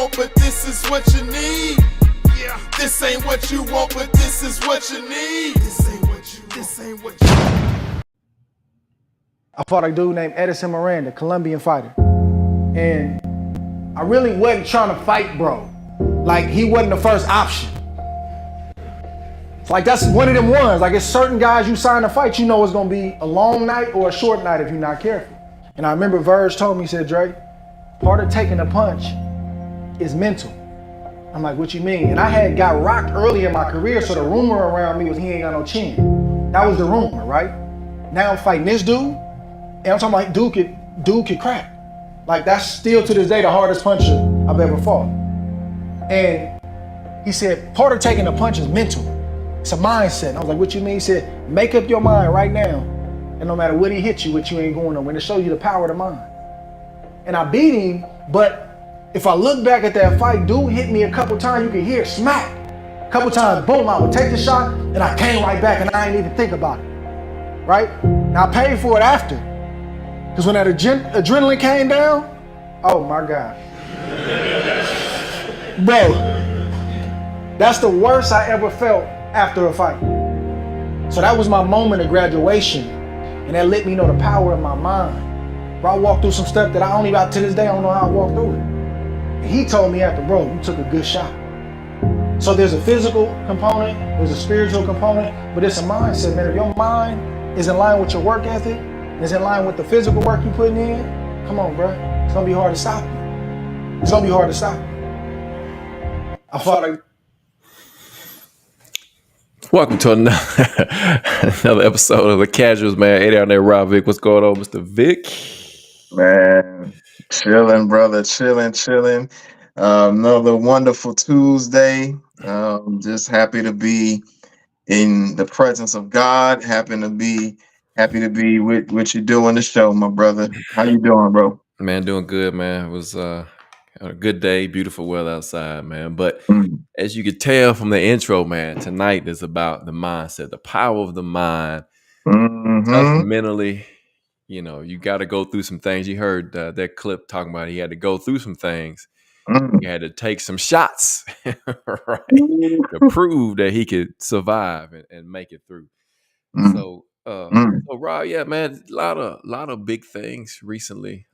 want, but this is what you need. Yeah, this ain't what you want, but this is what you need. This ain't what you. This ain't what you. I fought a dude named Edison Miranda, Colombian fighter, and I really wasn't trying to fight, bro. Like, he wasn't the first option. Like, that's one of them ones. Like, it's certain guys you sign to fight, you know it's gonna be a long night or a short night if you're not careful. And I remember Verge told me, he said, Dre, part of taking a punch is mental. I'm like, what you mean? And I had got rocked early in my career, so the rumor around me was he ain't got no chin. That was the rumor, right? Now I'm fighting this dude, and I'm talking about dude could crack. Like, that's still to this day the hardest puncher I've ever fought. And he said, part of taking a punch is mental. It's a mindset. And I was like, what you mean? He said, make up your mind right now, and no matter what he hits you with, you ain't going nowhere. To show you the power of the mind. And I beat him, but if I look back at that fight, dude hit me a couple times, you could hear it smack. A couple times, boom, I would take the shot, and I came right back, and I didn't even think about it, right? Now I paid for it after, because when that adrenaline came down, oh my God. Bro, that's the worst I ever felt after a fight. So that was my moment of graduation, and that let me know the power of my mind. Bro, I walked through some stuff that I only about to this day, I don't know how I walked through it. And he told me after, bro, you took a good shot. So there's a physical component, there's a spiritual component, but it's a mindset, man. If your mind is in line with your work ethic, is in line with the physical work you're putting in, come on, bro. It's gonna be hard to stop you. It's gonna be hard to stop you. I fought a Welcome to another episode of The Casuals, man. Hey down there, Rob Vic. What's going on, Mr. Vic? Man, chilling, brother. Chilling. Another wonderful Tuesday. Just happy to be in the presence of God. Happy to be with you doing the show, my brother. How you doing, bro? Man, doing good, man. It was a good day, beautiful weather outside, man. But as you could tell from the intro, man, tonight is about the mindset, the power of the mind. Tough mentally. You know, you got to go through some things. You heard that clip talking about he had to go through some things. He had to take some shots, right, to prove that he could survive and make it through. So, Rob, yeah, man, a lot of big things recently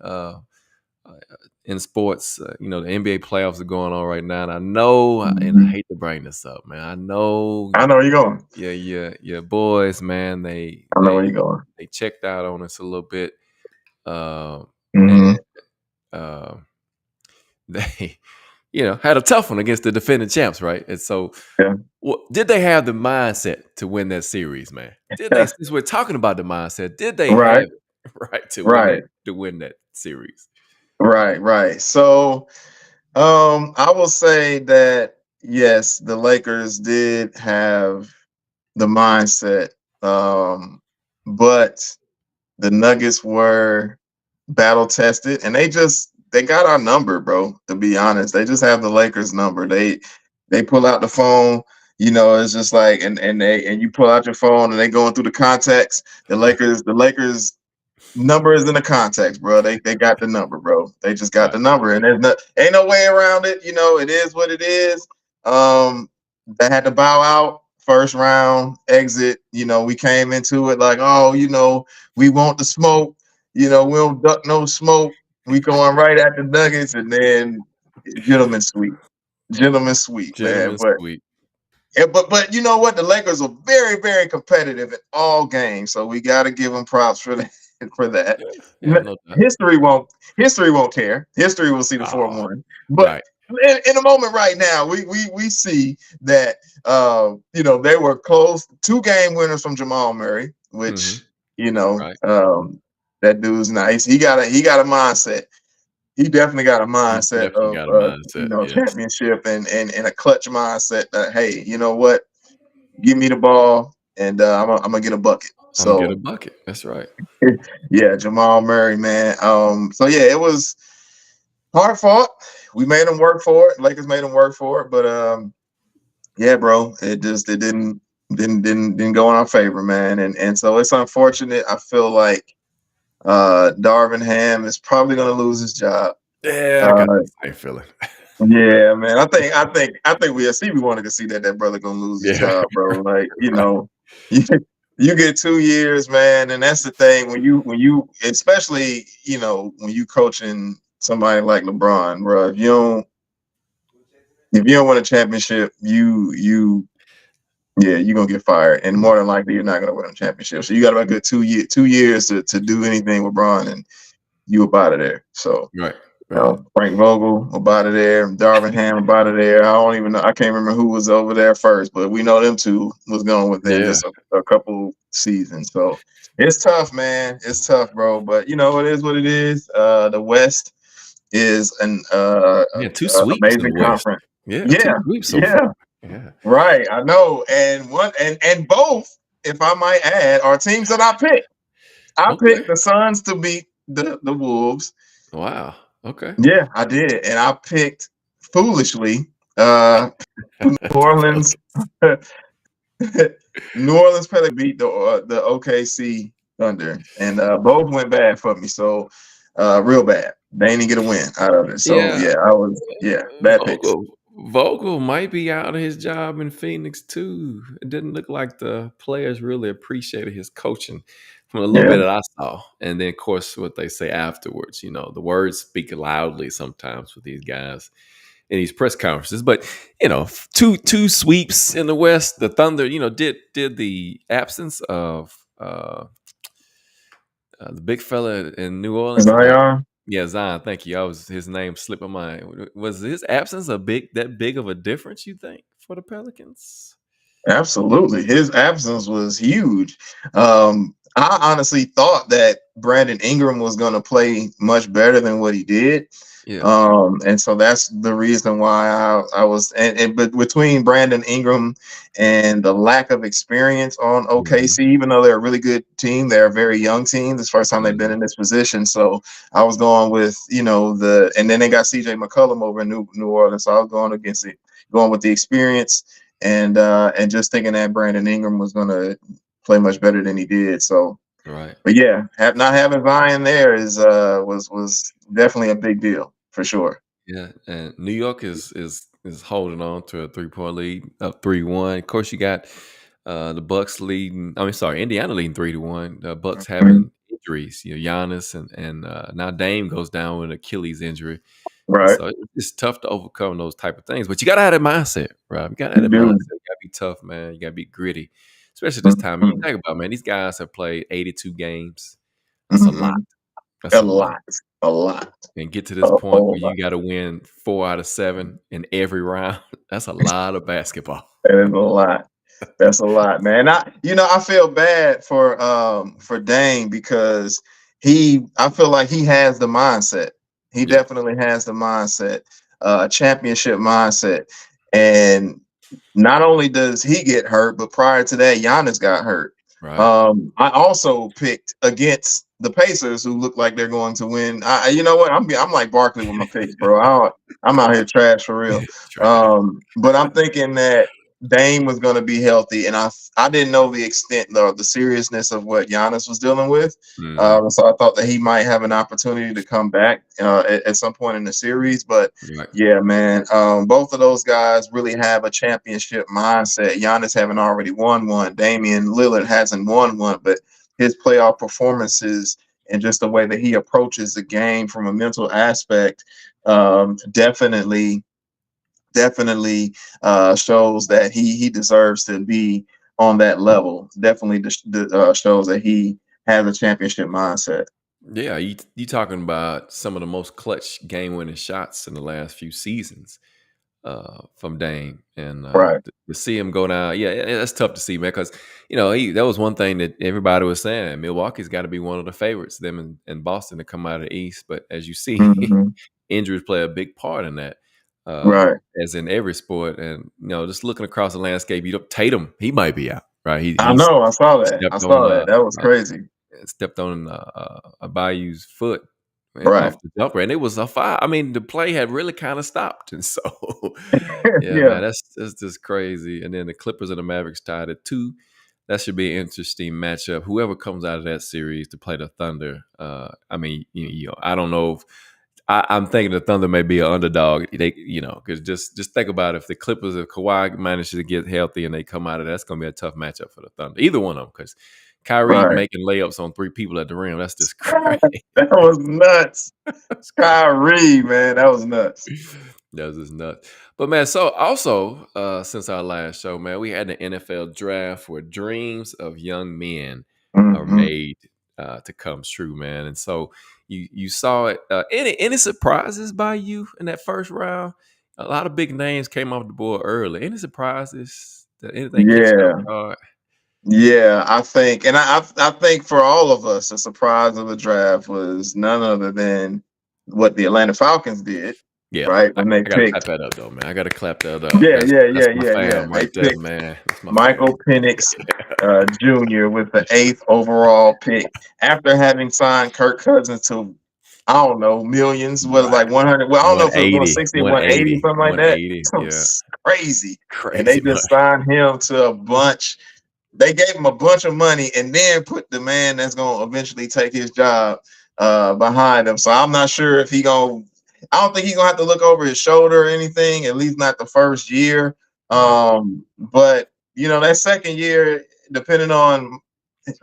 in sports. You know, the NBA playoffs are going on right now, and I know, and I hate to bring this up, man. I know where you're going. Yeah, boys, man. I know where you're going. They checked out on us a little bit. They, had a tough one against the defending champs, right? And so, did they have the mindset to win that series, man? Did they? Since we're talking about the mindset, did they have it right to win that series? Right. So, I will say that yes, the Lakers did have the mindset, but the Nuggets were battle tested, and they got our number, bro. To be honest, they just have the Lakers number. They pull out the phone, it's just like, and you pull out your phone and they going through the contacts. The Lakers number is in the contacts, bro. They got the number, bro. They just got the number, and ain't no way around it. It is what it is. They had to bow out first round exit. We came into it like, we want the smoke. We don't duck no smoke. We going right at the Nuggets, and then gentleman sweep, man. But you know what? The Lakers are very, very competitive in all games, so we got to give them props for that. No history won't care. History will see the 4-1. But in the moment right now, we see that they were close. 2-game winners from Jamal Murray, which that dude's nice. He got a mindset. He definitely got a mindset of championship and a clutch mindset that, hey, you know what? Give me the ball and I'm gonna get a bucket. So I'm gonna get a bucket. That's right. Yeah, Jamal Murray, man. So yeah, it was hard fought. We made them work for it. Lakers made them work for it, but yeah, bro, it didn't go in our favor, man. And so it's unfortunate. I feel like Darvin Ham is probably going to lose his job. Yeah, I got the same feeling. Yeah, man. I think we wanted to see that brother gonna lose his Yeah, job, bro. Like, you, you get 2 years, man, and that's the thing when you especially, when you coaching somebody like LeBron, bro. If you don't win a championship, you're gonna get fired. And more than likely you're not gonna win a championship. So you got about a good 2 years to do anything with LeBron, and you up out of there. So right, right. Frank Vogel about it there, Darvin Ham about it there. I don't even know. I can't remember who was over there first, but we know them two was going within Yeah, just a couple seasons. So it's tough, man. It's tough, bro. But it is what it is. The West is an yeah. 2 sweeps in the amazing West. conference. Yeah, two Yeah, sweeps so far. yeah, Yeah. right. I know. And both, if I might add, are teams that I picked. I Okay. picked the Suns to beat the Wolves. Wow. Okay. Yeah, I did, and I picked foolishly uh New Orleans. New Orleans Pelicans beat the OKC Thunder, and both went bad for me. So real bad. They didn't get a win out of it. So Yeah. yeah, I was bad picks. Vogel might be out of his job in Phoenix too. It didn't look like the players really appreciated his coaching from a little Yeah, bit that I saw. And then, of course, what they say afterwards. The words speak loudly sometimes with these guys in these press conferences. But two sweeps in the West. The Thunder, did the absence of the big fella in New Orleans. Zion. Yeah, Zion. Thank you. His name slipped my mind. Was his absence that big of a difference? You think for the Pelicans? Absolutely. His absence was huge. I honestly thought that Brandon Ingram was going to play much better than what he did. Yeah. And so that's the reason why I was, but between Brandon Ingram and the lack of experience on Mhm. OKC, even though they're a really good team, they're a very young team. This first time they've been Mhm. in this position. So I was going with, and then they got CJ McCollum over in New Orleans. So I was going with the experience and just thinking that Brandon Ingram was going to play much better than he did. So, Right. but yeah, not having Zion there was definitely a big deal for sure. Yeah. And New York is holding on to a 3-point lead, up 3-1. Of course, you got the Bucks leading. I mean, sorry, Indiana leading 3-1. The Bucks Mhm. having injuries. Giannis and now Dame goes down with an Achilles injury. And Right, so it's tough to overcome those type of things. But you gotta have that mindset, right? You gotta have you that do. mindset. You gotta be tough, man. You gotta be gritty. Especially this time. You Mhm. think about, man, these guys have played 82 games. That's a lot. Mhm. That's A a lot. lot, a lot, And get to this a point whole where lot. you gotta win 4 out of 7 in every round. That's a lot of basketball. That is a lot. That's a lot, man. I feel bad for Dame because I feel like he has the mindset. He Yeah. definitely has the mindset, championship mindset. And not only does he get hurt, but prior to that, Giannis got hurt. Right. I also picked against the Pacers, who look like they're going to win. You know what? I'm like Barkley with my picks, bro. I'm out here trash for real. Trash. But I'm thinking that Dame was going to be healthy, and I didn't know the extent, the seriousness of what Giannis was dealing with. Mhm. So I thought that he might have an opportunity to come back at some point in the series. But Right. yeah, man, both of those guys really have a championship mindset. Giannis having already won one. Damian Lillard hasn't won one, but his playoff performances and just the way that he approaches the game from a mental aspect definitely shows that he deserves to be on that level. Definitely shows that he has a championship mindset. Yeah, you talking about some of the most clutch game-winning shots in the last few seasons from Dame, and Right. to see him go down, yeah, that's tough to see, man. Because that was one thing that everybody was saying. Milwaukee's got to be one of the favorites, them and Boston, to come out of the East. But as you see, Hmm. injuries play a big part in that, Right. as in every sport. And just looking across the landscape, Tatum, he might be out, right? I He's know. I saw that. I stepped on saw that. That was crazy. a Bayou's foot Right. off the jumper, and it was a foul. I mean, the play had really kind of stopped, and so yeah, Yeah. man, that's just crazy. And then the Clippers and the Mavericks tied at 2. That should be an interesting matchup. Whoever comes out of that series to play the Thunder, I mean, I don't know. I'm thinking the Thunder may be an underdog. They, because just think about if the Clippers, if Kawhi manages to get healthy and they come out of that's going to be a tough matchup for the Thunder. Either one of them, because Kyrie Right. making layups on 3 people at the rim, that's just crazy. That was nuts. Kyrie, man, that was nuts. That was just nuts. But man, so also since our last show, man, we had the NFL draft where dreams of young men are made to come true, man. And so you saw it. Any surprises by you in that first round? A lot of big names came off the board early. Any surprises? Anything catch you off guard? Yeah, I think, and I think for all of us, the surprise of the draft was none other than what the Atlanta Falcons did. Yeah, right when they I gotta clap picked. that up though, man. I gotta clap that up. Yeah, That's my fam They right there, picked man. That's my Michael Penix Jr. with the 8th overall pick after having signed Kirk Cousins to, I don't know, millions, was Right. like 100. Well, I don't know if it was 180, 160, 180, something like that. 180, yeah. Crazy. Crazy. And they just signed him to a bunch. They gave him a bunch of money and then put the man that's going to eventually take his job behind him. So I'm not sure if I don't think he's gonna have to look over his shoulder or anything, at least not the first year. But that second year, depending on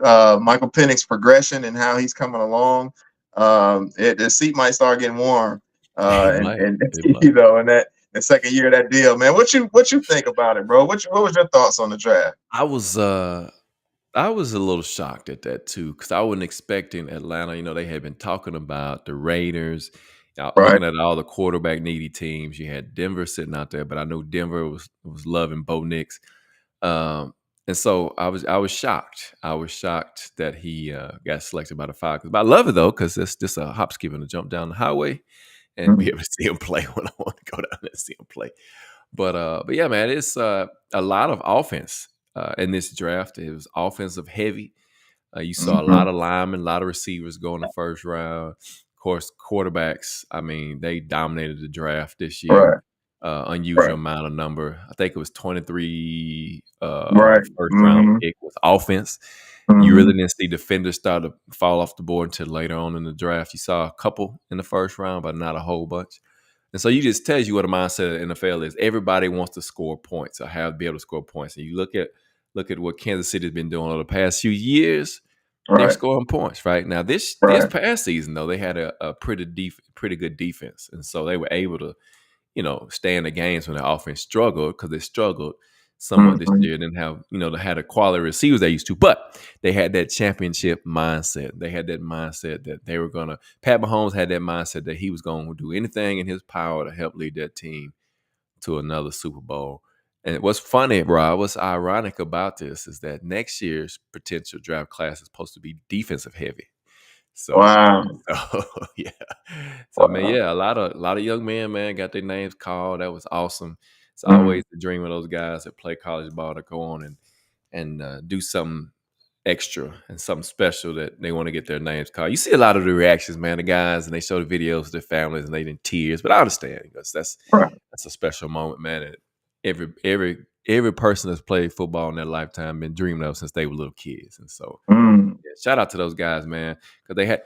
Michael Penix's progression and how he's coming along, the seat might start getting warm. And that the second year of that deal, man. What you think about it, bro? What was your thoughts on the draft? I was a little shocked at that too, because I wasn't expecting Atlanta. They had been talking about the Raiders. Looking at all the quarterback needy teams, you had Denver sitting out there, but I know Denver was loving Bo Nix, and so I was shocked. I was shocked that he got selected by the Falcons. But I love it though, because it's just a hop, skip, and a jump down the highway, and be able to see him play when I want to go down there and see him play. But yeah, man, it's a lot of offense in this draft. It was offensive heavy. You saw a lot of linemen, a lot of receivers go in the first round. Of course, quarterbacks, I mean, they dominated the draft this year. Unusual amount of number. I think it was 23 first round pick with offense. You really didn't see defenders start to fall off the board until later on in the draft. You saw a couple in the first round, but not a whole bunch. And so you just tells you what a mindset of the NFL is. Everybody wants to score points or be able to score points. And you look at what Kansas City has been doing over the past few years. They're scoring points right now. This past season though, they had a pretty good defense, and so they were able to stay in the games when the offense struggled, because they struggled somewhat this year. Didn't have they had a quality receivers they used to, but they had that championship mindset. They had that mindset that they were gonna. Pat Mahomes had that mindset that he was going to do anything in his power to help lead that team to another Super Bowl. And what's funny, Rob, what's ironic about this is that next year's potential draft class is supposed to be defensive heavy. So, yeah. So, man, yeah, a lot of young men, man, got their names called. That was awesome. It's always the dream of those guys that play college ball to go on and do something extra and something special that they want to get their names called. You see a lot of the reactions, man, the guys, and they show the videos of their families and they in tears. But I understand, because that's a special moment, man. That every person that's played football in their lifetime been dreaming of since they were little kids. And so, shout out to those guys, man, because they had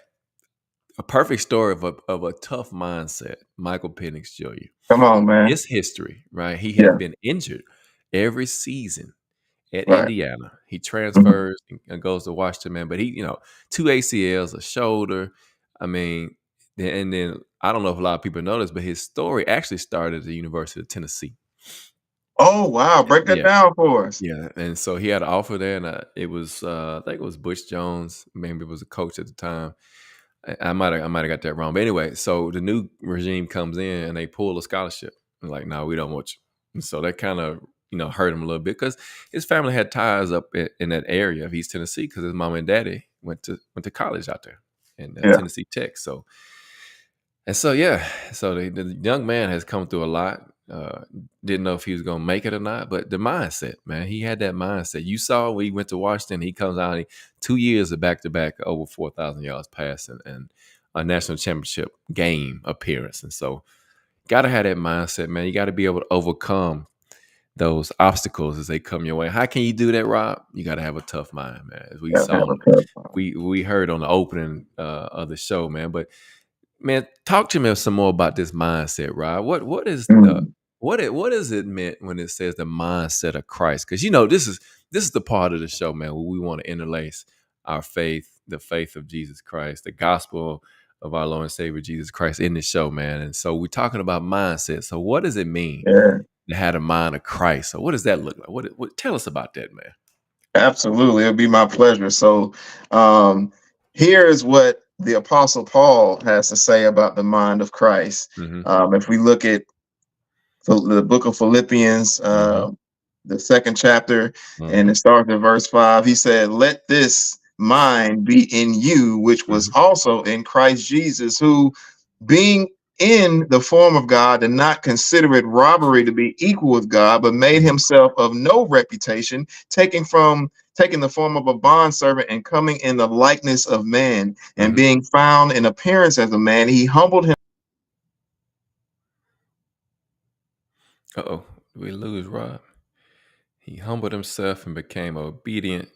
a perfect story of a tough mindset. Michael Penix Jr. Come on, man. His history, right? He had been injured every season at Indiana. He transfers and goes to Washington, man. But he, 2 ACLs, a shoulder. I mean, and then I don't know if a lot of people know this, but his story actually started at the University of Tennessee. Oh, wow. Break that down for us. Yeah. And so he had an offer there, and it was, I think it was Butch Jones. Maybe it was a coach at the time. I might have got that wrong. But anyway, so the new regime comes in and they pull a scholarship. And like, no, we don't want you. And so that kind of, hurt him a little bit, because his family had ties up in that area of East Tennessee, because his mom and daddy went to college out there in Tennessee Tech. So so the young man has come through a lot. Didn't know if he was going to make it or not, but the mindset, man, he had that mindset. You saw when he went to Washington, he comes out 2 years of back-to-back over 4,000 yards passing and a national championship game appearance. And so got to have that mindset, man. You got to be able to overcome those obstacles as they come your way. How can you do that, Rob? You got to have a tough mind, man. As we saw, we heard on the opening of the show, man. But man, talk to me some more about this mindset, Rob. What is the Mm. what is it meant when it says the mindset of Christ? Because this is the part of the show, man, where we want to interlace our faith, the faith of Jesus Christ, the gospel of our Lord and Savior Jesus Christ in the show, man. And so we're talking about mindset. So what does it mean Yeah, to have the mind of Christ? So what does that look like? What tell us about that, man? absolutely. It'll be my pleasure. So, um, here's what the Apostle Paul has to say about the mind of Christ. Mm-hmm. If we look at the book of Philippians, Mm-hmm. the second chapter, and Mm-hmm. it starts in verse 5. He said, "Let this mind be in you, which was Mm-hmm. also in Christ Jesus, who, being in the form of God, did not consider it robbery to be equal with God, but made Mm-hmm. himself of no reputation, taking the form of a bondservant and coming in the likeness of man, and Mm-hmm. being found in appearance as a man, he humbled himself." Uh-oh. We lose Rob. He humbled himself and became obedient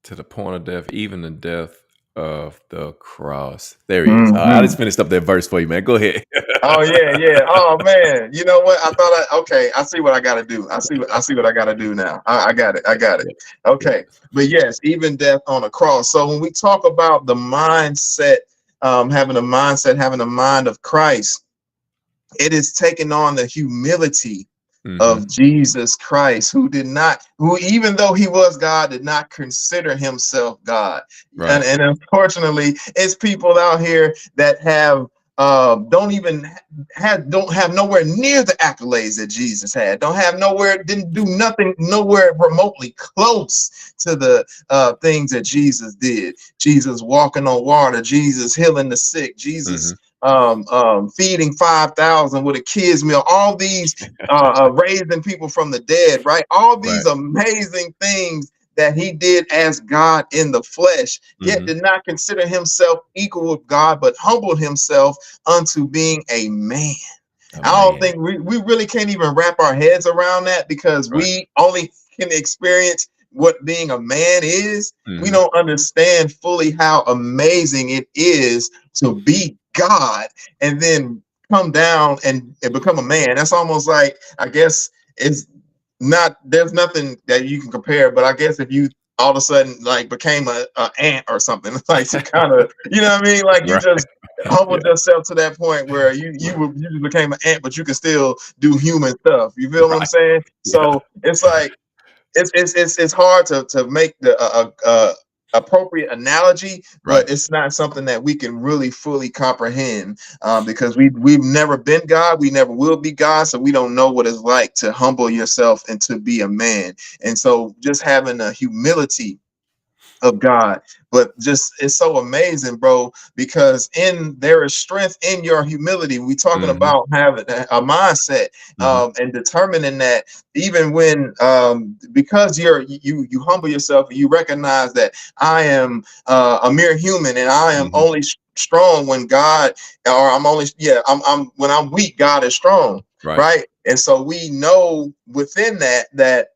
to the point of death, even the death of the cross. There he is. I just finished up that verse for you, man. Go ahead. Oh yeah, yeah. Oh man, you know what? Okay. I see what I got to do. I see what I got to do now. I got it. I got it. Yeah. Yeah. Okay, but yes, even death on a cross. So when we talk about the mindset, having a mindset, having the mind of Christ, it is taking on the humility Mm-hmm. of Jesus Christ, who even though he was God, did not consider himself God. Right. And unfortunately, it's people out here that have don't even don't have nowhere near the accolades that Jesus had. Don't have nowhere, didn't do nothing, nowhere remotely close to the things that Jesus did. Jesus walking on water, Jesus healing the sick, Mm-hmm. Jesus feeding 5,000 with a kids meal, all these raising people from the dead, right? All these Right. amazing things that he did as God in the flesh, yet Mm-hmm. did not consider himself equal with God, but humbled himself unto being a man. A I don't man. think we really can't even wrap our heads around that, because Right. we only can experience what being a man is. We Mm-hmm. don't understand fully how amazing it is to be God and then come down and become a man. That's almost like, I guess it's not, there's nothing that you can compare, but I guess if you all of a sudden like became a ant or something, like to kind of, you know what I mean? Like you Right. just Yeah. humbled yourself to that point where Right. you just became an ant, but you can still do human stuff. You feel what I'm Right. saying? Yeah. So it's like it's hard to make the appropriate analogy, Right. but it's not something that we can really fully comprehend, because we've never been God, we never will be God, so we don't know what it's like to humble yourself and to be a man. And so just having a humility of God. But just it's so amazing, bro, because in there is strength in your humility. We talking Mm-hmm. about having a mindset, Mm-hmm. and determining that even when because you humble yourself and you recognize that I am a mere human, and I am Mm-hmm. only strong when God, or I'm only, I'm when I'm weak, God is strong, Right. right? And so we know within that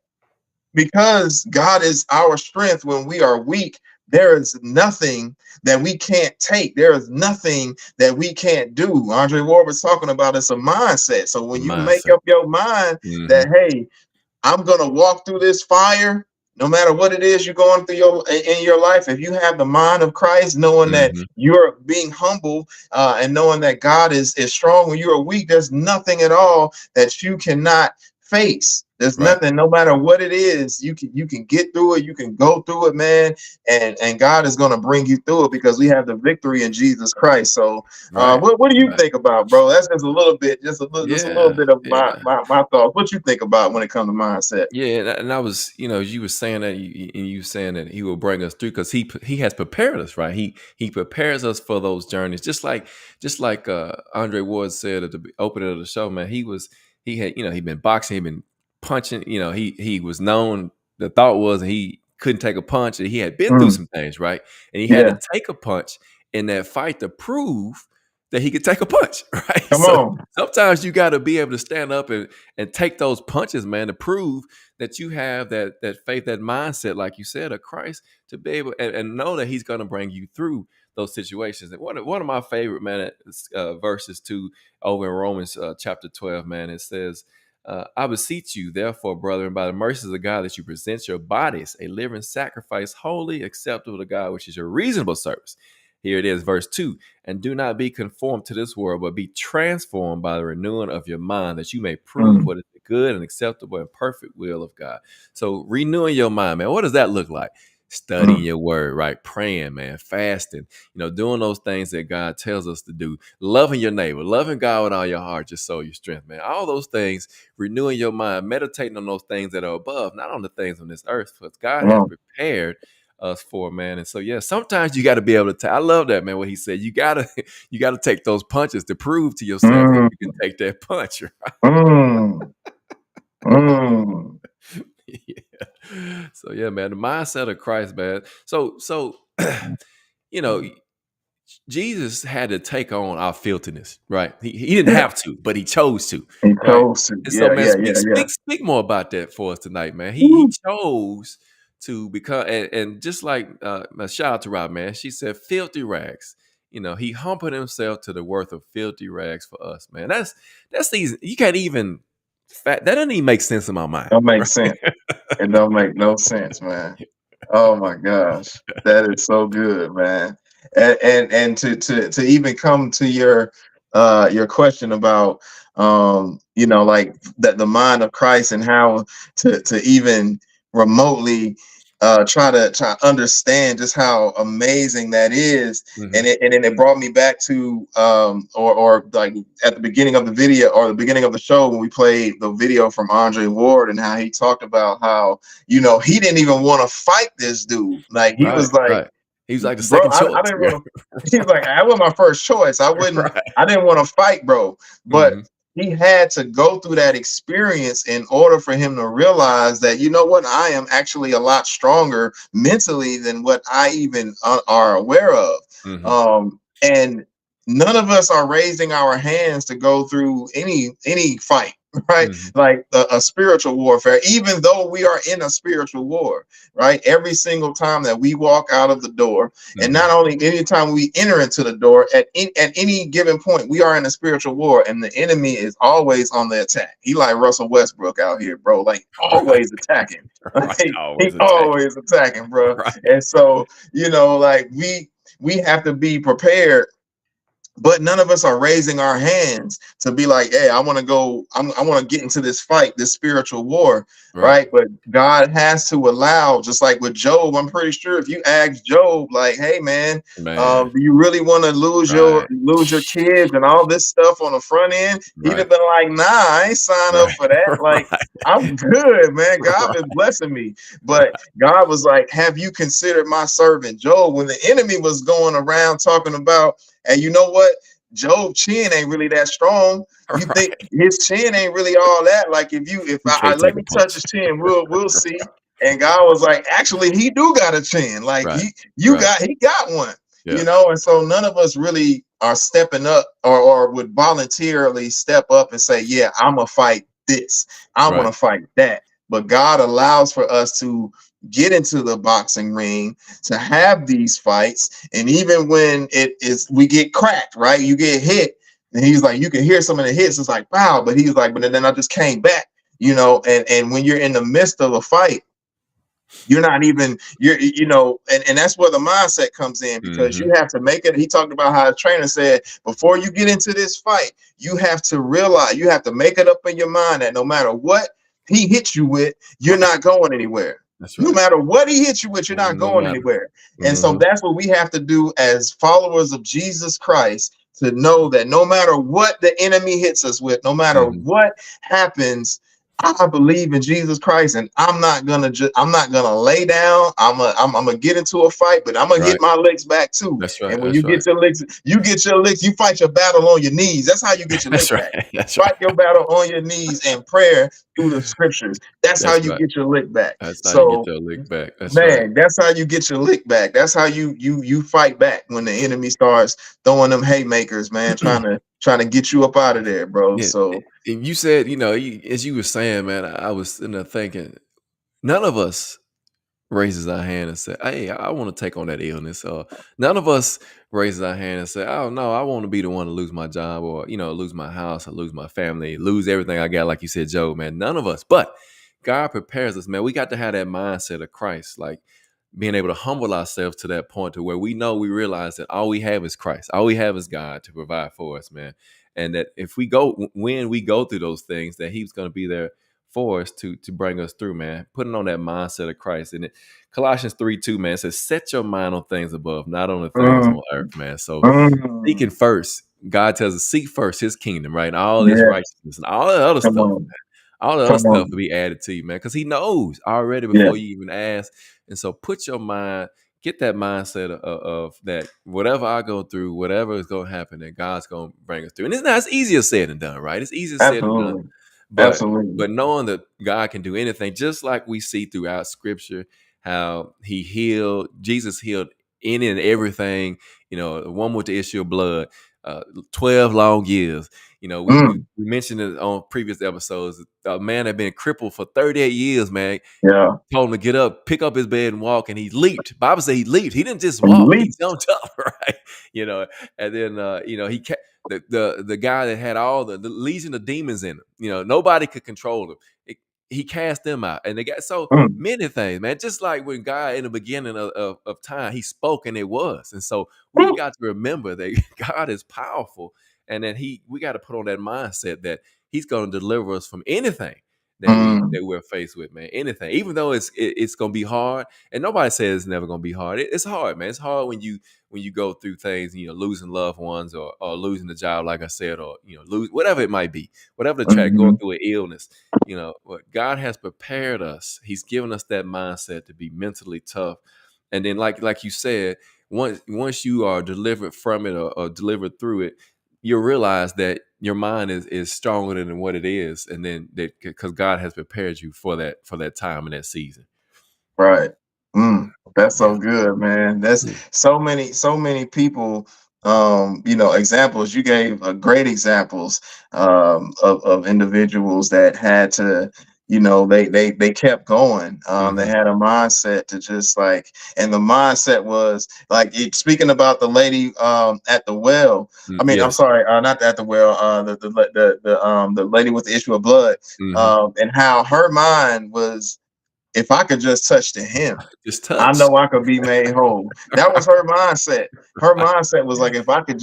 because God is our strength when we are weak, there is nothing that we can't take. There is nothing that we can't do. Andre Ward was talking about it's a mindset. So The when you make mindset. up your mind Mm-hmm. that, hey, I'm gonna walk through this fire, no matter what it is you're going through in your life. If you have the mind of Christ, knowing that Mm-hmm. you're being humble, and knowing that God is strong when you are weak, there's nothing at all that you cannot face. There's Right. nothing, no matter what it is, you can get through it, you can go through it, man, and God is gonna bring you through it because we have the victory in Jesus Christ. So Right. what do you Right. think about, bro? That's just a little bit, just a little Yeah. bit of Yeah. my thoughts. What you think about when it comes to mindset? Yeah, and I was, you were saying that, and you saying that he will bring us through because he has prepared us, right? He prepares us for those journeys, just like Andre Ward said at the opening of the show, man. He had, he'd been boxing, he'd been punching, he was known. The thought was he couldn't take a punch, and he had been through Mm, some things, right? And he had yeah, to take a punch in that fight to prove that he could take a punch, right? come So on. sometimes you got to be able to stand up and take those punches, man, to prove that you have that faith, that mindset, like you said, of Christ, to be able and know that He's going to bring you through those situations. And one of my favorite, man, verses too, over in Romans chapter 12, man, it says, I beseech you, therefore, brethren, by the mercies of God, that you present your bodies a living sacrifice, holy, acceptable to God, which is your reasonable service. Here it is, verse 2. And do not be conformed to this world, but be transformed by the renewing of your mind, that you may prove what is the good and acceptable and perfect will of God. So renewing your mind, man, what does that look like? Studying your word, right? Praying, man, fasting, doing those things that God tells us to do, loving your neighbor, loving God with all your heart, your soul, your strength, man. All those things, renewing your mind, meditating on those things that are above, not on the things on this earth, because God has prepared us for, man. And so, yeah, sometimes you got to be able to I love that, man, what he said. You gotta take those punches to prove to yourself that you can take that punch, right? Yeah. So yeah, man, the mindset of Christ, man. So Jesus had to take on our filthiness, right? He didn't have to, but he chose to, He right? chose to. And so, Yeah, man, yeah, yeah, yeah. speak more about that for us tonight, man. He chose to become, and just like a shout out to Rob, man. She said, "Filthy rags." He humbled himself to the worth of filthy rags for us, man. That's easy. You can't even. That doesn't even make sense in my mind. Don't make Right? sense. It don't make no sense, man. Oh my gosh, that is so good, man. And to even come to your question about like that the mind of Christ and how to even remotely try to understand just how amazing that is. And then it brought me back to or like at the beginning of the video or the beginning of the show when we played the video from Andre Ward and how he talked about how he didn't even want to fight this dude. Like he was like, Right. He was like the bro, second choice. I didn't want to. He was like, that was my first choice. I wouldn't. Right. I didn't want to fight, bro. But he had to go through that experience in order for him to realize that what, I am actually a lot stronger mentally than what I even are aware of. And none of us are raising our hands to go through any fight. Right, like a spiritual warfare, even though we are in a spiritual war, right? Every single time that we walk out of the door, and not only anytime we enter into the door, at any given point, we are in a spiritual war, and the enemy is always on the attack. He like Russell Westbrook out here, bro, like always attacking. Right. He always attacking, bro. Right. And so, like we have to be prepared. But none of us are raising our hands to be like, hey, I want to go, I want to get into this fight, this spiritual war, right? But God has to allow, just like with Job, I'm pretty sure if you ask Job, like, hey, man, do you really want to lose your kids and all this stuff on the front end? He'd have been like, nah, I ain't sign up for that. Like, I'm good, man. God been blessing me. But God was like, have you considered my servant Job? When the enemy was going around talking about, and you know what? Job's chin ain't really that strong. You think his chin ain't really all that? Like if I let me touch his chin, we'll see. And God was like, actually, he do got a chin. Like he got one. And so none of us really are stepping up or would voluntarily step up and say, yeah, I'm gonna fight this. I want to fight that. But God allows for us to get into the boxing ring, to have these fights. And even when we get cracked, right? You get hit. And he's like, you can hear some of the hits. It's like, wow. But he's like, but then I just came back, and when you're in the midst of a fight, you're not even, and that's where the mindset comes in, because you have to make it. He talked about how a trainer said, before you get into this fight, you have to realize, you have to make it up in your mind that no matter what he hits you with, you're not going anywhere. That's right. No matter what he hits you with, you're not going anywhere. And so that's what we have to do as followers of Jesus Christ, to know that no matter what the enemy hits us with, no matter what happens, I believe in Jesus Christ, and I'm not gonna lay down. I'm gonna get into a fight, but I'm gonna get my licks back too. That's right. And when you get your licks, you fight your battle on your knees. That's how you get your licks back. Fight your battle on your knees in prayer through the scriptures. That's how you get your lick back. That's how you get your lick back. That's how you get your lick back. That's how you fight back when the enemy starts throwing them haymakers, man, trying to get you up out of there, bro. Yeah. So you said, as you were saying, man, I was sitting there thinking, none of us raises our hand and say, "Hey, I want to take on that illness." None of us raises our hand and say, "Oh no, I want to be the one to lose my job, or lose my house, or lose my family, lose everything I got." Like you said, Joe, man, none of us. But God prepares us, man. We got to have that mindset of Christ, like being able to humble ourselves to that point to where we realize that all we have is Christ, all we have is God to provide for us, man. And that if when we go through those things, that He's going to be there for us to bring us through, man. Putting on that mindset of Christ. And Colossians 3:2, man, says, set your mind on things above, not on the things on earth, man. So seeking first, God tells us, seek first His kingdom, right? And all His Yeah, righteousness and all that other come stuff. on, All the other come stuff will on. be added to you, man, because He knows already Yeah. before you even ask. And so put your mind, get that mindset of that whatever I go through, whatever is going to happen, that God's going to bring us through. And it's easier said than done, right? It's easier said than done. Absolutely. But Absolutely. knowing that God can do anything, just like we see throughout Scripture, how Jesus healed any and everything. The one with the issue of blood, 12 long years. We mentioned it on previous episodes. A man had been crippled for 38 years, man. Yeah. Told him to get up, pick up his bed, and walk, and he leaped. Bible said he leaped. He didn't just walk; he Elite. jumped up, right? And then he the guy that had all the legion of demons in him. Nobody could control him. He cast them out, and they got so many things, man. Just like when God in the beginning of time, He spoke and it was, and so we got to remember that God is powerful, and that we got to put on that mindset that He's going to deliver us from anything that we're faced with, man. Anything, even though it's gonna be hard, and nobody says it's never gonna be hard. It's hard, man. It's hard when you go through things, losing loved ones, or losing the job, like I said, or lose whatever it might be, whatever the track, going through an illness. What God has prepared us, He's given us that mindset to be mentally tough, and then like you said, once you are delivered from it, or delivered through it, you'll realize that your mind is stronger than what it is, and then that because God has prepared you for that time and that season. Right. That's Yeah. so good, man. That's so many people. Examples. You gave great examples of individuals that had to, they kept going. They Mm-hmm. had a mindset to just like, and the mindset was like, speaking about the lady at the well. I mean, I'm Yes. sorry, not at the well. The lady with the issue of blood, Mm-hmm. and how her mind was, if I could just touch the hem, Just I touch. know I could be made whole. That was her mindset. Her mindset was like, if I could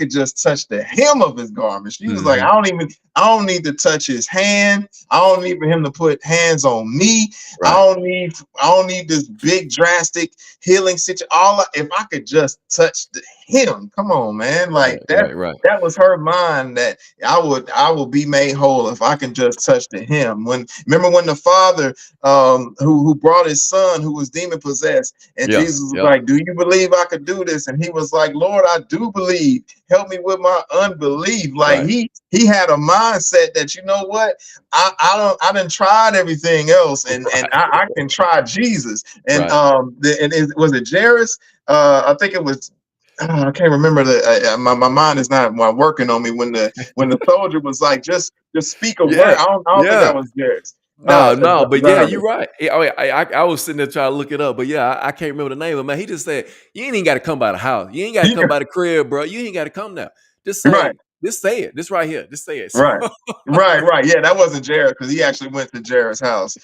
just touch the hem of his garment. She was like, Mm-hmm. I don't need to touch his hand. I don't need for him to put hands on me. Right. I don't need this big drastic healing situation. If I could just touch the hem. Come on, man. Right. Like Right. Right. that was her mind, that I will be made whole if I can just touch the hem. Remember when the father who brought his son who was demon possessed, and Yeah. Jesus was Yep. like, do you believe I could do this? And he was like, Lord, I do believe, help me with my unbelief. Like Right. he had a mindset that, you know what, I done tried everything else, and I can try Jesus. And Right. was it Jairus? I think it was, I can't remember my mind is not working on me, when the soldier was like, just speak a word. Yeah. I don't think Yeah. that was Jairus. No, but yeah, Zarvis. you're right. I was sitting there trying to look it up, but yeah, I can't remember the name of it, man. He just said, "You ain't even got to come by the house. You ain't got to come Yeah, by the crib, bro. You ain't got to come now. Just right. say it. This right here. Just say it." Right. Right. Yeah, that wasn't Jared, because he actually went to Jared's house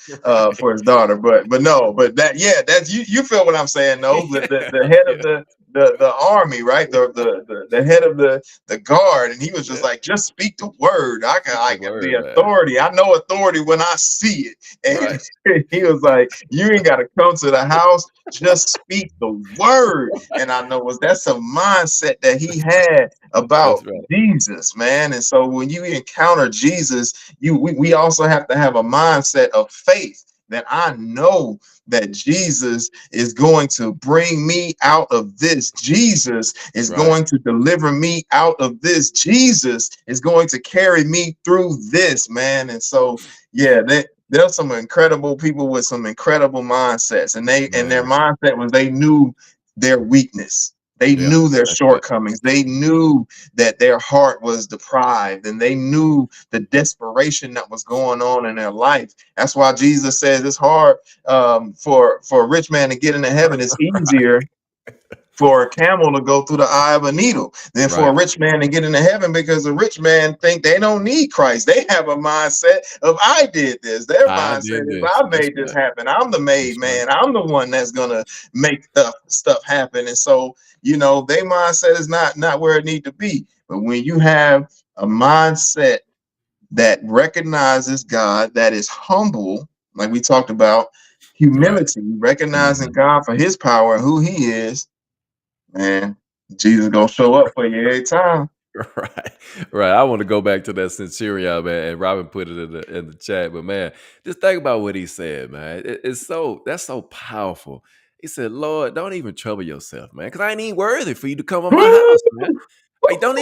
for his daughter. But no, but that's you feel what I'm saying, no? The head of Yeah, the army, right? The head of the guard, and he was just yeah. like, just speak the word. Speak the The word, man. authority. I know authority when I see it. Right. And he was like, you ain't gotta come to the house, just speak the word. And I know that's a mindset that he had That's about right. Jesus, man. And so when you encounter Jesus, we also have to have a mindset of faith, that I know that Jesus is going to bring me out of this. Jesus is Right. going to deliver me out of this. Jesus is going to carry me through this, man. And so, yeah, there's some incredible people with some incredible mindsets, and their Man. mindset was, they knew their weakness. They Yeah, knew their that's it. shortcomings. They knew that their heart was deprived, and they knew the desperation that was going on in their life. That's why Jesus says it's hard for a rich man to get into heaven. It's easier for a camel to go through the eye of a needle than for a Right. rich man to get into heaven, because a rich man think they don't need Christ. They have a mindset of I did this. Their I mindset did is this. I That's made this right. happen. I'm the made That's right. man. I'm the one that's gonna make stuff happen. And so, their mindset is not where it need to be. But when you have a mindset that recognizes God, that is humble, like we talked about, Right. humility, recognizing Mhm. God for his power and who he is, man, Jesus gonna show up for you every time. Right, right. I want to go back to that centurion, man. And Robin put it in the chat, but man, just think about what he said, man. That's so powerful. He said, "Lord, don't even trouble yourself, man, because I ain't even worthy for you to come on my house, man. Like, don't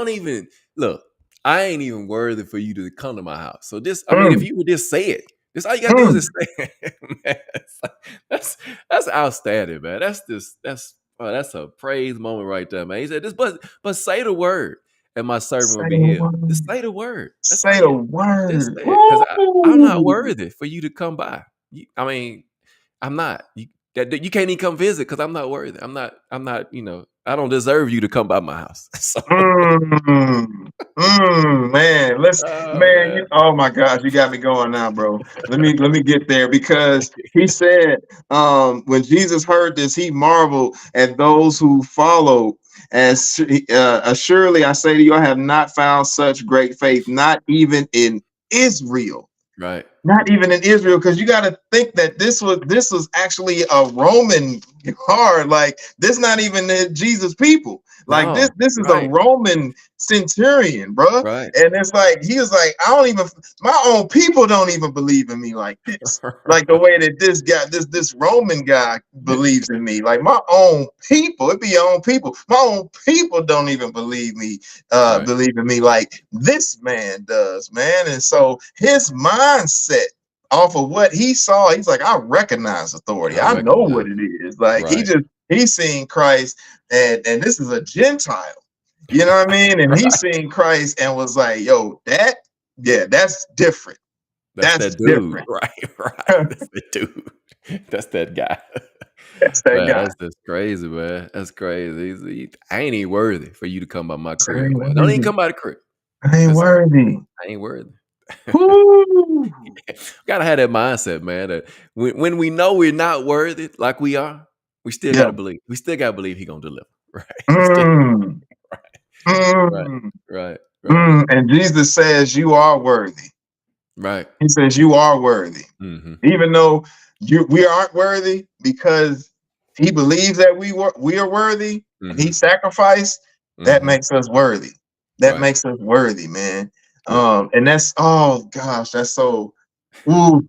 even look. I ain't even worthy for you to come to my house. So this, I mean, if Mm, you would just say it, this all you gotta do is mm. just say it, man. It's like, that's outstanding, man. That's a praise moment right there, man. He said, "This, but say the word, and my servant will Say be the healed." word. Just say the word. That's all Say the you just word. say it, because I'm not Ooh. worthy for you to come by. I mean, I'm not. That you can't even come visit because I'm not worthy. I'm not. I'm not. I don't deserve you to come by my house. So, Mm, man, oh man, oh my gosh, you got me going now, bro. Let me get there, because he said, when Jesus heard this, he marveled at those who followed. As assuredly I say to you, I have not found such great faith, not even in Israel. right? Not even in Israel, because you got to think that this was actually a Roman guard. Like, this not even Jesus people. Like, this No, this is a right, Roman centurion, bro. right, And it's like he was like, I don't even, my own people don't even believe in me like this. Like the way that this Roman guy believes in me. Like, my own people, it be your own people. My own people don't even right. believe in me like this man does, man. And so his mindset off of what he saw, he's like, I recognize authority. I I know what recognize it it. is. Like, Right, he's seen Christ, and this is a Gentile. You know what I mean? And he right. seen Christ and was like, yo, that's different. That's That's that dude. different. Right, right. That's the dude. That's that guy. That's that Man, guy. that's crazy, man. That's crazy. I ain't even worthy for you to come by my I crib, ain't man. Don't even worthy. come by the crib. I ain't Just worthy. I ain't worthy. Woo. Gotta have that mindset, man. That when we know we're not worthy, like we are, we still Yeah. gotta believe. We still gotta believe he gonna deliver. Right. We still Mm, right, mm, right, right, And Jesus says you are worthy. right. He says you are worthy. Mm-hmm. Even though we aren't worthy, because he believes that we are worthy, and he Mm-hmm. sacrificed, that Mm-hmm. makes us worthy. That Right. makes us worthy, man. Yeah. And that's, oh gosh, that's so, ooh,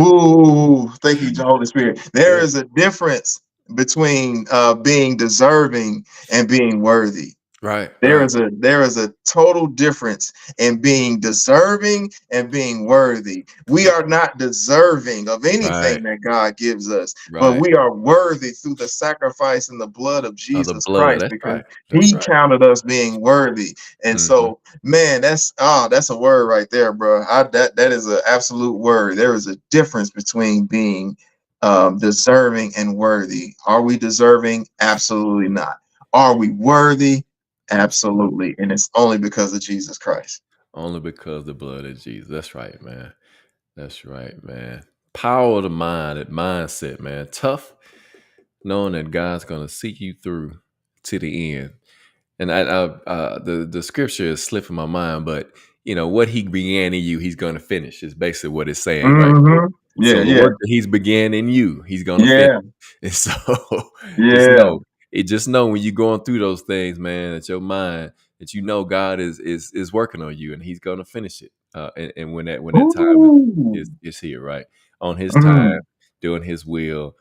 ooh, thank you, Holy Spirit. There Yeah. is a difference between being deserving and being worthy. Right. There Right. is a total difference in being deserving and being worthy. We are not deserving of Right. anything that God gives us, but Right. we are worthy through the sacrifice and the blood of Of the Jesus blood. Christ, That's because right. That's he right. counted us being worthy. And Mm-hmm. so, man, that's a word right there, bro. That is an absolute word. There is a difference between being deserving and worthy. Are we deserving? Absolutely not. Are we worthy? Absolutely. And it's only because of Jesus Christ. Only because the blood of Jesus. That's right, man. That's right, man. Power of the mind, that mindset, man. Tough, knowing that God's gonna see you through to the end. And the scripture is slipping my mind, but what He began in you, He's gonna finish. Is basically what it's saying, right? Hmm. So Yeah, the yeah, work that He's began in you, He's gonna finish. yeah, And so just yeah. know just know when you're going through those things, man, that your mind, that God is working on you, and He's gonna finish it. And when that time Ooh. is here, right, on His time, Mm, doing His will,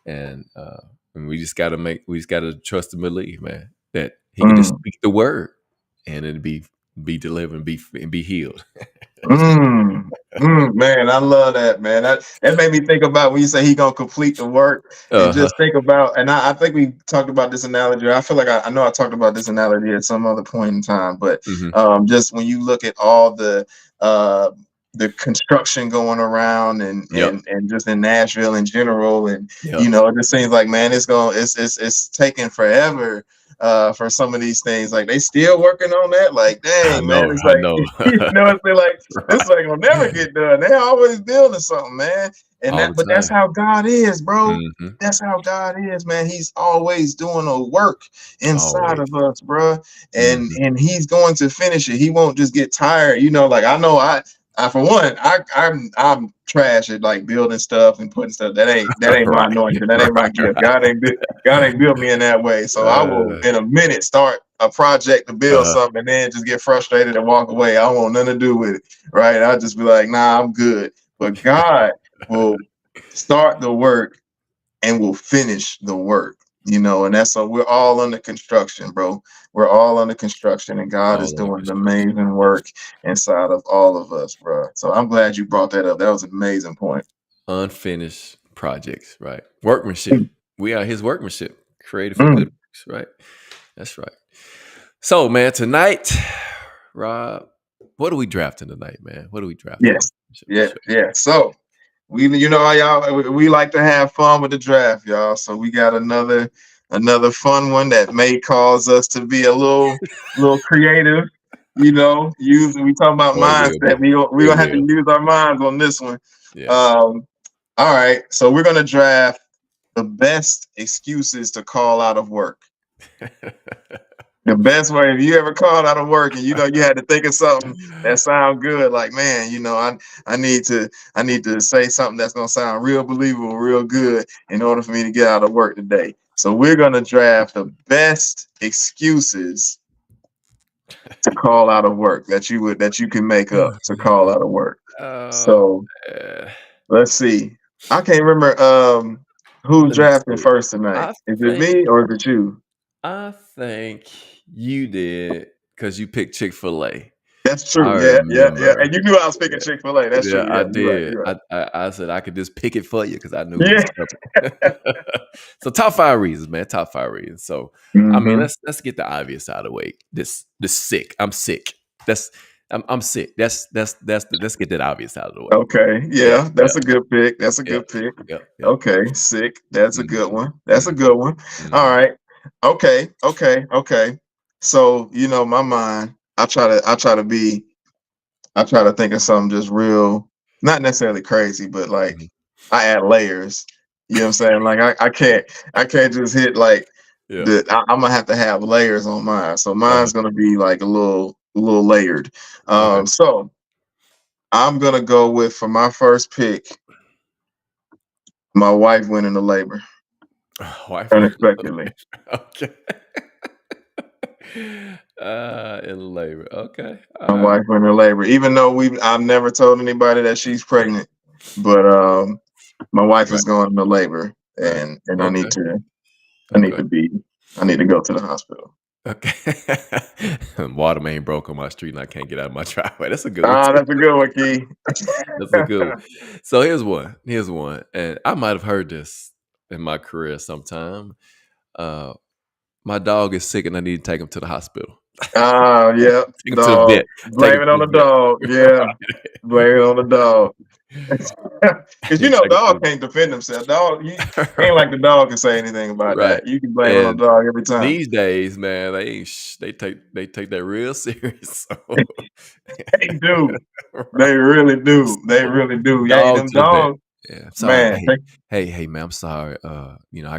and we just gotta trust and believe, man, that He can just mm, speak the word, and it'll be delivered and be healed. That's it. mm, Man, I love that, man. That made me think about when you say he gonna complete the work, and Uh-huh. just think about. And I think we talked about this analogy. I feel like I know I talked about this analogy at some other point in time, but Mhm. just when you look at all uh, the construction going around, and Yep. just in Nashville in general, and Yep. it just seems like, man, it's taking forever for some of these things. Like, they still working on that. Like, I dang, man, know, it's I like know. it's like this Right. ain't gonna never get done. They're always building something, man. All the But that's time. how God is, bro. Mhm. That's how God is, man. He's always doing a work inside Always. of us, bro. And Mhm. he's going to finish it. He won't just get tired. Like, I know I for one, I'm trash at like building stuff and putting stuff. That ain't my Right. anointing. That ain't my gift. Right. God ain't built me in that way. So I will Uh, in a minute start a project to build uh-huh. something, and then just get frustrated and walk away. I don't want nothing to do with it. Right. I'll just be like, nah, I'm good. But God will start the work and will finish the work. And that's so we're all under construction, bro. We're all under construction, and God is All under doing an construction. amazing work inside of all of us, bro. So I'm glad you brought that up. That was an amazing point. Unfinished projects, right? Workmanship. We are his workmanship, created for good Mm, works, right? That's right. So, man, tonight, Rob, what are we drafting tonight, man? What are we drafting? yes. Yeah, yeah. So how y'all we like to have fun with the draft, y'all. So we got another fun one that may cause us to be a little creative. Using we talking about Oh, it will mindset. be. We It gonna have to will. use our minds on this one. Yeah. All right. So we're gonna draft the best excuses to call out of work. The best way, if you ever called out of work and you had to think of something that sound good, like, man, I need to say something that's gonna sound real believable, real good in order for me to get out of work today. So we're gonna draft the best excuses to call out of work that you can make up to call out of work. Oh, So man. let's see. I can't remember who's Let me drafting see. first tonight. I Is it think me or is it you? I think you did because you picked Chick-fil-A. That's I true. Yeah, yeah, yeah. remember. And you knew I was picking Yeah. Chick-fil-A. That's Yeah, true. I Yeah, you're right. did. You're right. I said I could just pick it for you because I knew you Yeah. was coming. So top 5 reasons, man. Top 5 reasons. So I mean, Hmm. let's get the obvious out of the way. This sick. I'm sick. I'm sick. Let's get that obvious out of the way. Okay. Yep. Yeah, Yep. that's a good pick. That's a Yep. good pick. Yep. Yep. Okay. Sick. That's a good Mhm. one. That's a Mhm. good one. All Mhm. right. Okay. Okay. Okay. So, my mind, I try to think of something just real, not necessarily crazy, but like Mhm. I add layers. You know what I'm saying? Like I can't just hit like Yeah. I'm gonna have to have layers on mine. So Uh-huh. mine's gonna be like a little layered. Okay. So I'm gonna go with, for my first pick, my wife went into labor Wife went unexpectedly. okay. In labor. Okay. All My right. wife went into labor, even though I've never told anybody that she's pregnant, but my wife Right. is going into labor, Right. and I need Okay. to I need Okay. to be I need to go to the hospital. Okay. Water main broke on my street and I can't get out of my driveway. That's a good one Ah, too. that's a good one, Key. That's a good one. So here's one. Here's one. And I might have heard this in my career sometime. Uh my dog is sick and I need to take him to the hospital. Ah, yeah, Take him to the dog. vet. Take him Blame it to on the the dog. Yeah, blame it on the dog. vet. Because Need to take him to dog can't defend himself. Dog, the ain't like the dog can say anything about right. that. You can blame it on And the dog every time. these days, man, they ain't they take that real serious. So They do. right. They really do. They So really do. Yeah, dog them to the vet. dogs, Yeah. Sorry. man. Hey, man, I'm sorry. I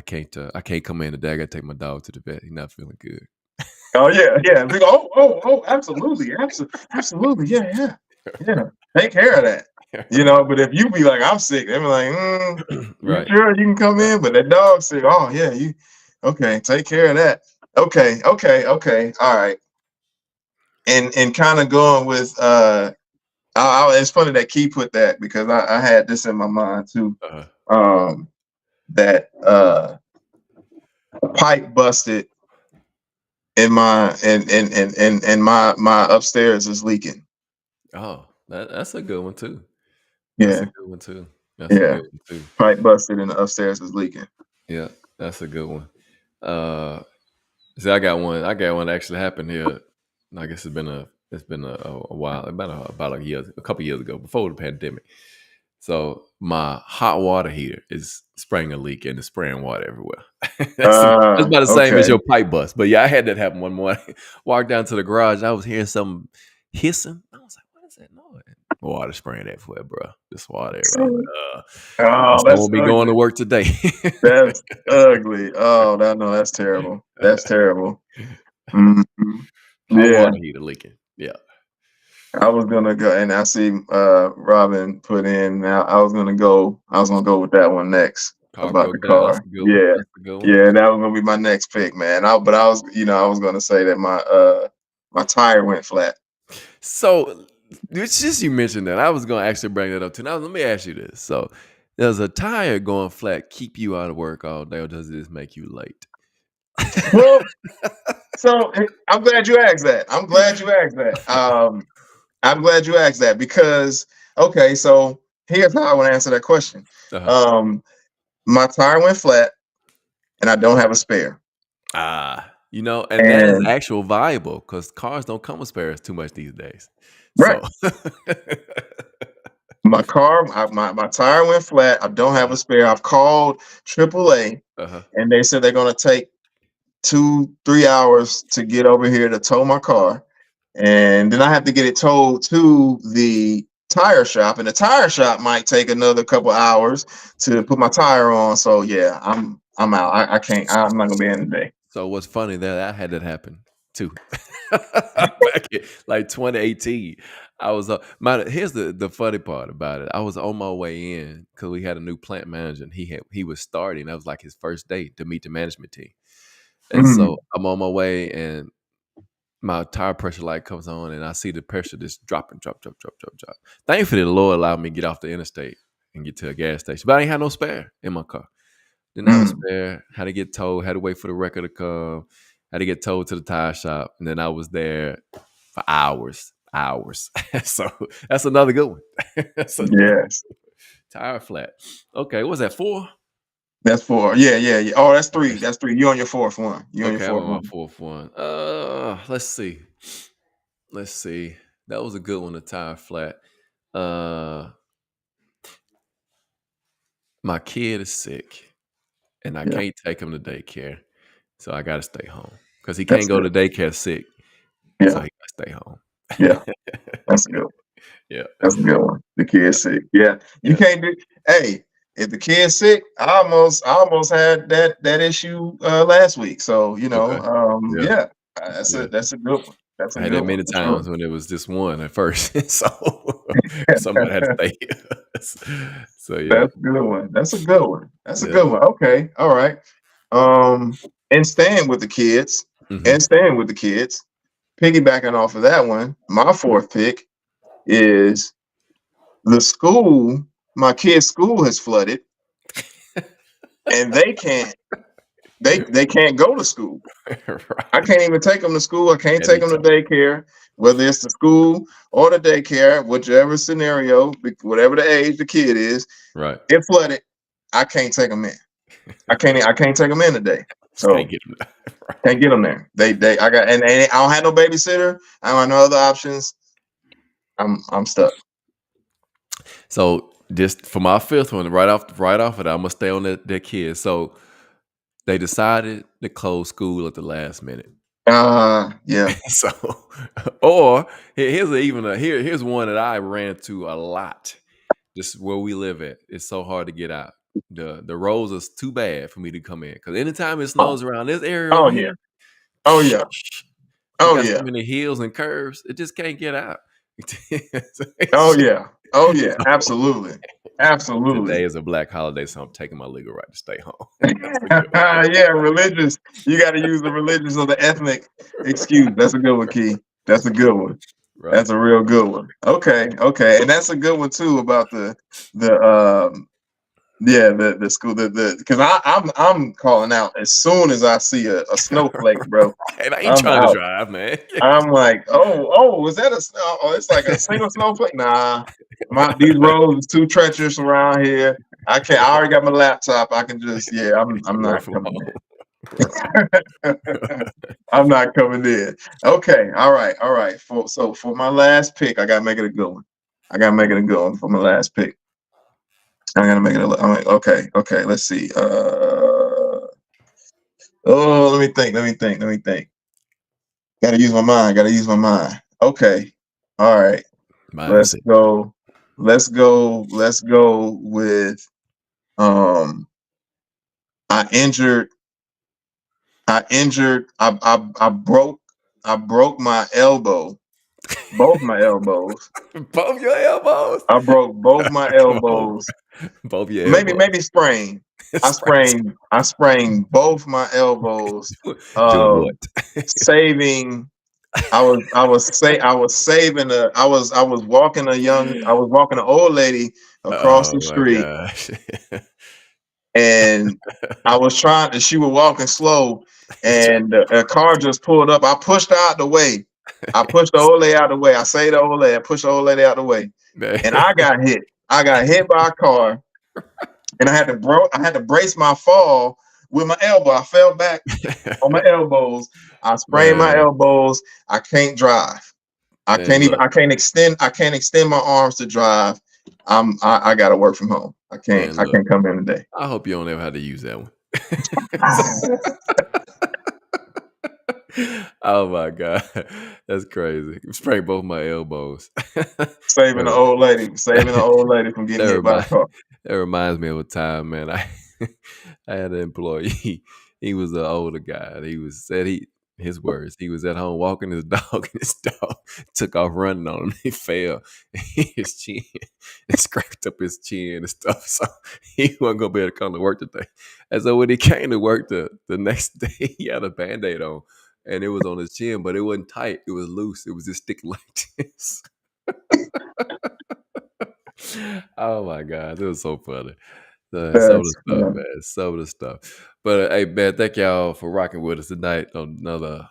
can't come in today. I gotta take my dog to the vet. He's not feeling good. Oh yeah, yeah. We go, oh, absolutely, absolutely, yeah, yeah, yeah. Take care of that. But if you be like, I'm sick, they be like, you Right. sure you can come Right. in? But that dog's sick. Oh yeah, you okay? Take care of that. Okay, okay, okay. All right. And kind of going with it's funny that Key put that, because I had this in my mind too. Uh-huh. Um, that a pipe busted in my and my upstairs is leaking. Oh. That's a good one too. That's a Yeah, good one too. That's a yeah. good one too. Pipe busted and the upstairs is leaking. Yeah, that's a good one. Uh, See, I got one. I got one that actually happened here. I guess it's been a while, about a year, a couple years ago, before the pandemic. So my hot water heater is spraying a leak and it's spraying water everywhere. That's about the same as Okay. your pipe bust. But yeah, I had that happen one morning. Walked down to the garage. I was hearing something hissing. I was like, "What is that noise?" Water spraying everywhere, bro. Just water everywhere. I was like, Oh, guess I that's won't be going ugly. to work today. That's ugly. Oh, no, that's terrible. That's terrible. Mhm. Hot Yeah, water heater leaking. Yeah. I was gonna go, and I see Robin put in. Now I was gonna go. I was gonna go with that one next Car about broke the down. That's car. a good one. Yeah, That's a good one. yeah, that was gonna be my next pick, man. But I was, I was gonna say that my tire went flat. So, it's just you mentioned that. I was going to actually bring that up too. Now, let me ask you this. So, does a tire going flat keep you out of work all day, or does it just make you late? Well, so I'm glad you asked that. I'm glad you asked that. I'm glad you asked that because okay, so here's how I would answer that question. Uh-huh. My tire went flat, and I don't have a spare. And that is And actual viable because cars don't come with spares too much these days. right, So, my tire went flat. I don't have a spare. I've called AAA, uh-huh. and they said they're gonna take 2-3 hours to get over here to tow my car, and then I have to get it towed to the tire shop, and the tire shop might take another couple hours to put my tire on. So yeah, I'm out. I can't. I'm not gonna be in today. So what's funny that I had that happen too. Back in like 2018. I was here's the funny part about it. I was on my way in because we had a new plant manager and he was starting. That was like his first day to meet the management team. And so Mm, I'm on my way and my tire pressure light comes on and I see the pressure just dropping, drop, drop, drop, drop, drop. Thankfully the Lord allowed me to get off the interstate and get to a gas station. But I ain't had no spare in my car. Didn't have a mm. spare. Had to get towed. Had to wait for the record to come. Had to get towed to the tire shop, and then I was there for hours. So that's another good one. That's another Yes, tire flat. Okay, what was that 4? that's four. Yeah, yeah, yeah. Oh, that's three. That's three. You on your fourth one. You on your Okay, I'm fourth on my one. fourth one. Let's see. Let's see. That was a good one. The tire flat. Uh, my kid is sick, and I Yeah, can't take him to daycare, so I got to stay home because he that's can't go good. to daycare sick, so Yeah, he got to stay home. yeah, that's good. Yeah. That's a good one. The Yeah. kid's sick. Yeah, you Yeah. can't do. Hey, if the kid's sick, I almost had that issue last week. So Okay. Yeah. yeah, Yeah. that's a good one. That's a I had good that one many for sure. times when it was just one at first. So somebody had to stay. So yeah. That's a good one. That's a good one. That's a Yeah. good one. Okay, all right. Um, and staying with the kids, Hmm. and staying with the kids, piggybacking off of that one, my fourth pick is the school. My kid's school has flooded, and they can't go to school. I Right. can't even take them to school. I can't That'd take be them to tough. daycare, whether it's the school or the daycare, whichever scenario, whatever the age the kid is. Right. It flooded. I can't take them in. I can't take them in today. Just can't So get them. can't get them there. They I got and I don't have no babysitter. I don't have no other options. I'm stuck. So just for my fifth one, right off of that, I'm gonna stay on that kid. So they decided to close school at the last minute. Yeah. So, or here's one that I ran to a lot. Just where we live at, it's so hard to get out. The roads is too bad for me to come in because anytime it Oh, snows around this area oh over yeah. here, Oh yeah. it Oh got so yeah. many hills and curves, it just can't get out. Oh yeah. Oh yeah. So, Absolutely. today Absolutely. is a black holiday, so I'm taking my legal right to stay home. That's a good one. Yeah, religious. You got to use the religious or the ethnic excuse. That's a good one, Key. That's a good one. Right. That's a real good one. Okay, okay, and that's a good one too about the Yeah, the school, because I'm calling out as soon as I see a snowflake, bro. And I ain't I'm trying to out. drive, man. I'm like, oh, is that a snow? Oh, it's like a single snowflake. Nah, these roads is too treacherous around here. I can't. I already got my laptop. I can just, yeah. I'm Work not from coming home. in. I'm not coming in. Okay, all right. For my last pick, I gotta make it a good one. For my last pick. I gotta make it. I'm like, okay. Let's see. Let me think. Gotta use my mind. Okay. All right. Let's Mindset. go. Let's go with um I injured I broke my elbow, both my elbows. Both your elbows. I broke both my Come on. elbows. Both your elbows. Maybe sprained. I sprained both my elbows. Doing Uh what? saving I was saving I was walking an old lady across Oh the my street, gosh. and she was walking slow, and a car just pulled up. I pushed her out the way. I pushed the old lady out the way. I saved the old lady. I pushed the old lady out the way, Man. and I got hit. I got hit by a car, and I had to brace my fall with my elbow. I fell back on my elbows. I sprained my Man, elbows. I can't drive. man, look, I can't extend my arms to drive. I gotta work from home. man, I look. can't come in today. I hope you don't ever have to use that one. Oh my god, that's crazy. Sprained both my elbows. Saving that, the old lady from getting hit by a remind, car. that reminds me of a time, man. I had an employee. He was an older guy. His words. He was at home walking his dog, and his dog took off running on him. He fell, hit his chin, and scratched up his chin and stuff. So he wasn't gonna be able to come to work today. And so when he came to work the next day, he had a Band-Aid on, and it was on his chin, but it wasn't tight. It was loose. It was just sticking like this. Oh my god, it was so funny. Some of the That's stuff, man. Some of the stuff. But hey, man, thank y'all for rocking with us tonight on another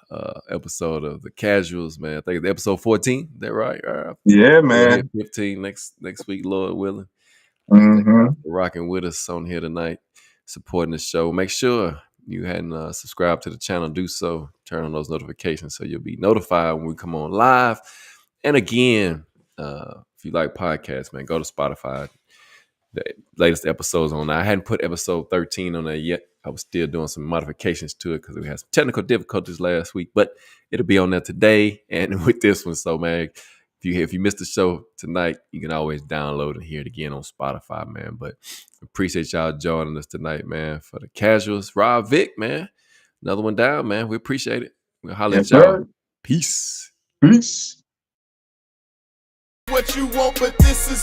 episode of The Casuals, man. I think it's episode 14. Is that right? yeah, We'll hit man. 15 next week, Lord willing. Thank y'all Mm-hmm. for rocking with us on here tonight, supporting the show. Make sure you hadn't subscribed to the channel, do so. Turn on those notifications so you'll be notified when we come on live. And again, if you like podcasts, man, go to Spotify. The latest episodes on there. I hadn't put episode 13 on there yet. I was still doing some modifications to it because we had some technical difficulties last week, but it'll be on there today and with this one. So, man, if you missed the show tonight, you can always download and hear it again on Spotify, man. But appreciate y'all joining us tonight, man. For the Casuals, Rob Vic, man. Another one down, man. We appreciate it. We'll holler Yes, at y'all. sir. Peace. Peace. What you want, but this is